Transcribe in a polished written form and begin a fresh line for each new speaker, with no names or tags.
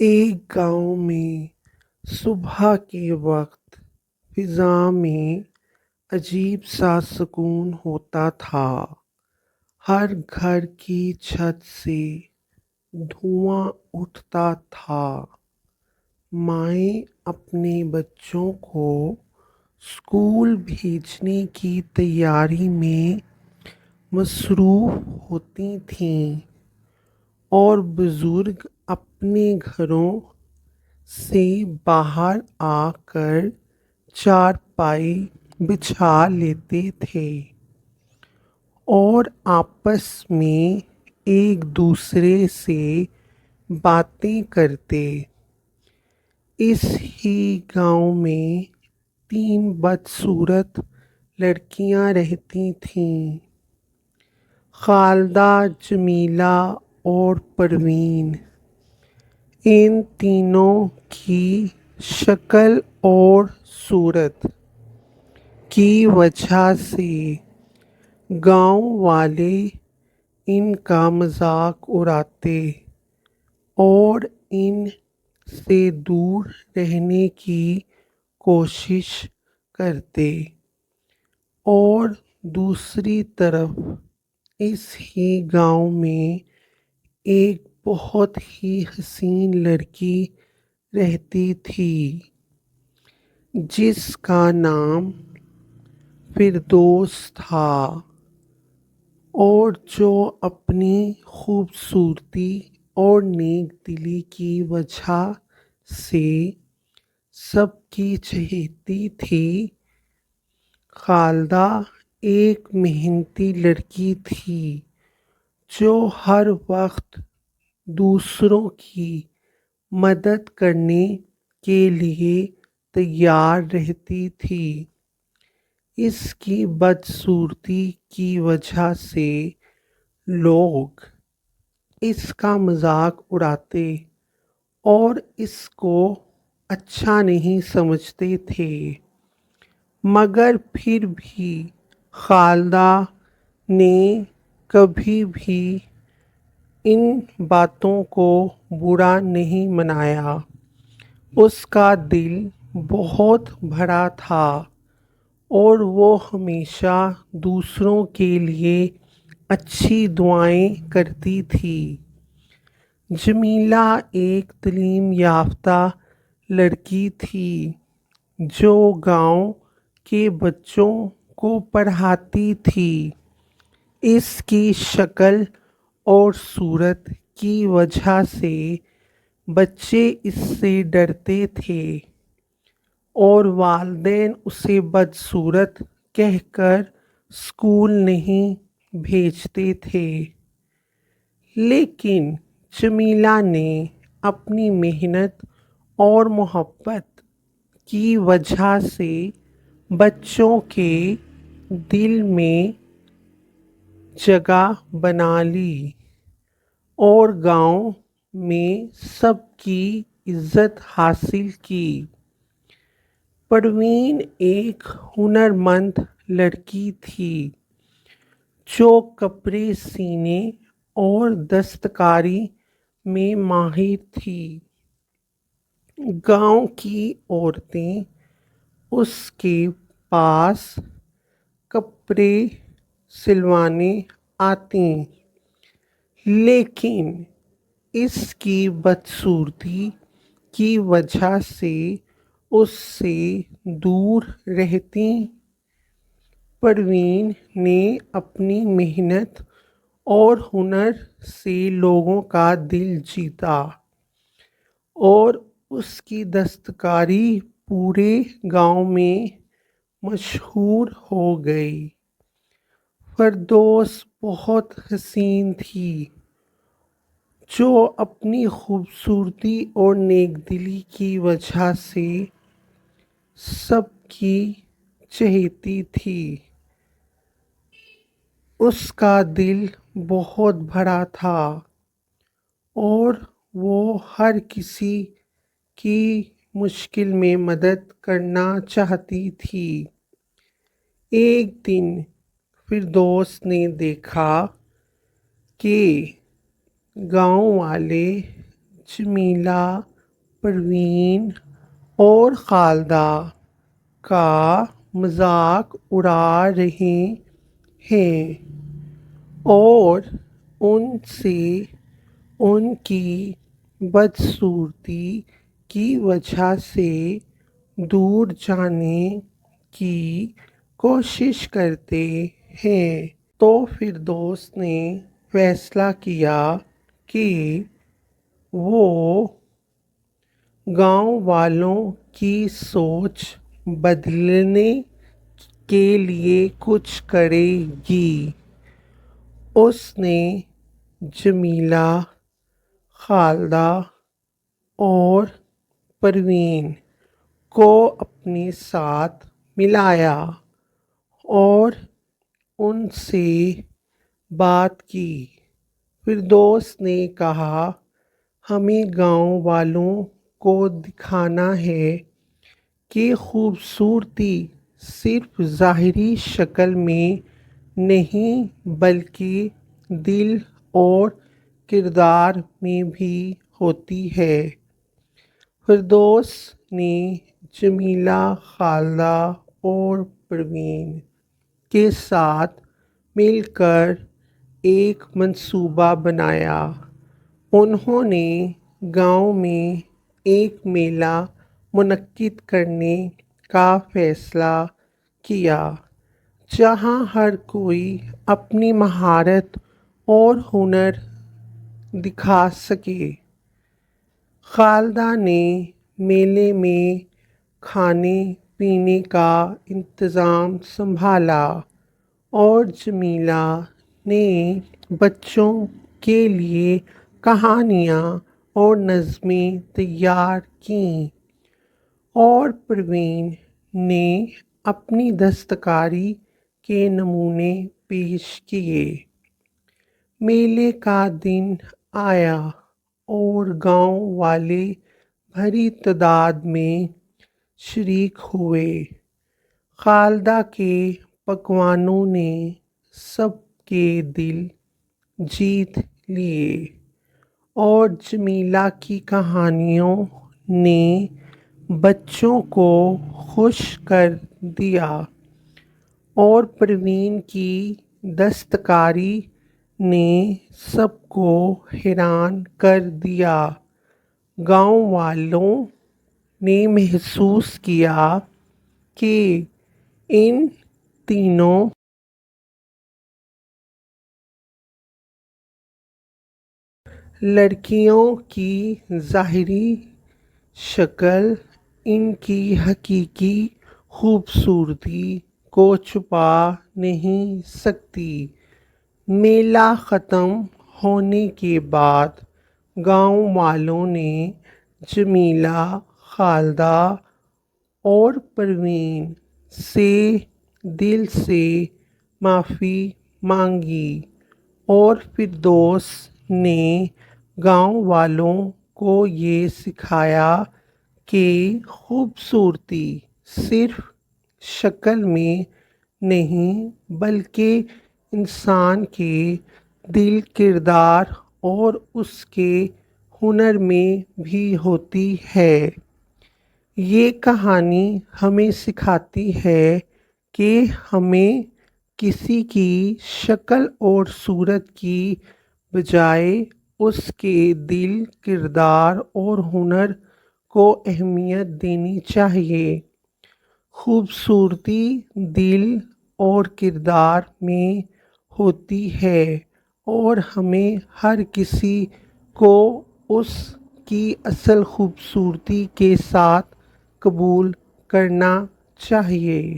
ایک گاؤں میں صبح کے وقت فضا میں عجیب سا سکون ہوتا تھا۔ ہر گھر کی چھت سے دھواں اٹھتا تھا۔ مائیں اپنے بچوں کو اسکول بھیجنے کی تیاری میں مصروف ہوتی تھیں اور بزرگ اپنے گھروں سے باہر آ کر چارپائی بچھا لیتے تھے اور آپس میں ایک دوسرے سے باتیں کرتے۔ اس ہی گاؤں میں 3 بدصورت لڑکیاں رہتی تھیں، خالدہ، جمیلہ اور پروین۔ ان تینوں کی شکل اور صورت کی وجہ سے گاؤں والے ان کا مذاق اڑاتے اور ان سے دور رہنے کی کوشش کرتے، اور دوسری طرف اس ہی گاؤں میں ایک بہت ہی حسین لڑکی رہتی تھی جس کا نام فردوس تھا، اور جو اپنی خوبصورتی اور نیک دلی کی وجہ سے سب کی چہیتی تھی۔ خالدہ ایک محنتی لڑکی تھی جو ہر وقت دوسروں کی مدد کرنے کے لیے تیار رہتی تھی۔ اس کی بدصورتی کی وجہ سے لوگ اس کا مذاق اڑاتے اور اس کو اچھا نہیں سمجھتے تھے، مگر پھر بھی خالدہ نے کبھی بھی ان باتوں کو برا نہیں منایا۔ اس کا دل بہت بڑا تھا اور وہ ہمیشہ دوسروں کے لیے اچھی دعائیں کرتی تھی۔ جمیلہ ایک تعلیم یافتہ لڑکی تھی جو گاؤں کے بچوں کو پڑھاتی تھی۔ اس کی شکل اور صورت کی وجہ سے بچے اس سے ڈرتے تھے اور والدین اسے بدصورت کہہ کر اسکول نہیں بھیجتے تھے، لیکن جمیلہ نے اپنی محنت اور محبت کی وجہ سے بچوں کے دل میں جگہ بنا لی اور گاؤں میں سب کی عزت حاصل کی۔ پروین ایک ہنرمند لڑکی تھی جو کپڑے سینے اور دستکاری میں ماہر تھی۔ گاؤں کی عورتیں اس کے پاس کپڑے سلوانے آتیں، لیکن اس کی بدصورتی کی وجہ سے اس سے دور رہتیں۔ پروین نے اپنی محنت اور ہنر سے لوگوں کا دل جیتا اور اس کی دستکاری پورے گاؤں میں مشہور ہو گئی۔ فردوس بہت حسین تھی جو اپنی خوبصورتی اور نیک دلی کی وجہ سے سب کی چہیتی تھی۔ اس کا دل بہت بڑا تھا اور وہ ہر کسی کی مشکل میں مدد کرنا چاہتی تھی۔ ایک دن فردوس نے دیکھا کہ گاؤں والے جمیلہ پروین اور خالدہ کا مذاق اڑا رہے ہیں اور ان سے ان کی بدصورتی کی وجہ سے دور جانے کی کوشش کرتے ہیں۔ تو فردوس نے فیصلہ کیا کہ وہ گاؤں والوں کی سوچ بدلنے کے لیے کچھ کرے گی۔ اس نے جمیلہ، خالدہ اور پروین کو اپنے ساتھ ملایا اور ان سے بات کی۔ فردوس نے کہا، ہمیں گاؤں والوں کو دکھانا ہے کہ خوبصورتی صرف ظاہری شکل میں نہیں بلکہ دل اور کردار میں بھی ہوتی ہے۔ فردوس نے جمیلہ، خالدہ اور پروین کے ساتھ مل کر ایک منصوبہ بنایا۔ انہوں نے گاؤں میں ایک میلہ منعقد کرنے کا فیصلہ کیا جہاں ہر کوئی اپنی مہارت اور ہنر دکھا سکے۔ خالدہ نے میلے میں کھانے پینے کا انتظام سنبھالا اور جمیلہ نے بچوں کے لیے کہانیاں اور نظمیں تیار کیں اور پروین نے اپنی دستکاری کے نمونے پیش کیے۔ میلے کا دن آیا اور گاؤں والے بڑی تعداد میں شریک ہوئے۔ خالدہ کے پکوانوں نے سب کے دل جیت لیے اور جمیلہ کی کہانیوں نے بچوں کو خوش کر دیا اور پروین کی دستکاری نے سب کو حیران کر دیا۔ گاؤں والوں نے محسوس کیا کہ ان تینوں لڑکیوں کی ظاہری شکل ان کی حقیقی خوبصورتی کو چھپا نہیں سکتی۔ میلہ ختم ہونے کے بعد گاؤں والوں نے جمیلہ، خالدہ اور پروین سے دل سے معافی مانگی اور فردوس نے گاؤں والوں کو یہ سکھایا کہ خوبصورتی صرف شکل میں نہیں بلکہ انسان کے دل، کردار اور اس کے ہنر میں بھی ہوتی ہے۔ یہ کہانی ہمیں سکھاتی ہے کہ ہمیں کسی کی شکل اور صورت کی بجائے اس کے دل، کردار اور ہنر کو اہمیت دینی چاہیے۔ خوبصورتی دل اور کردار میں ہوتی ہے اور ہمیں ہر کسی کو اس کی اصل خوبصورتی کے ساتھ قبول کرنا چاہیے۔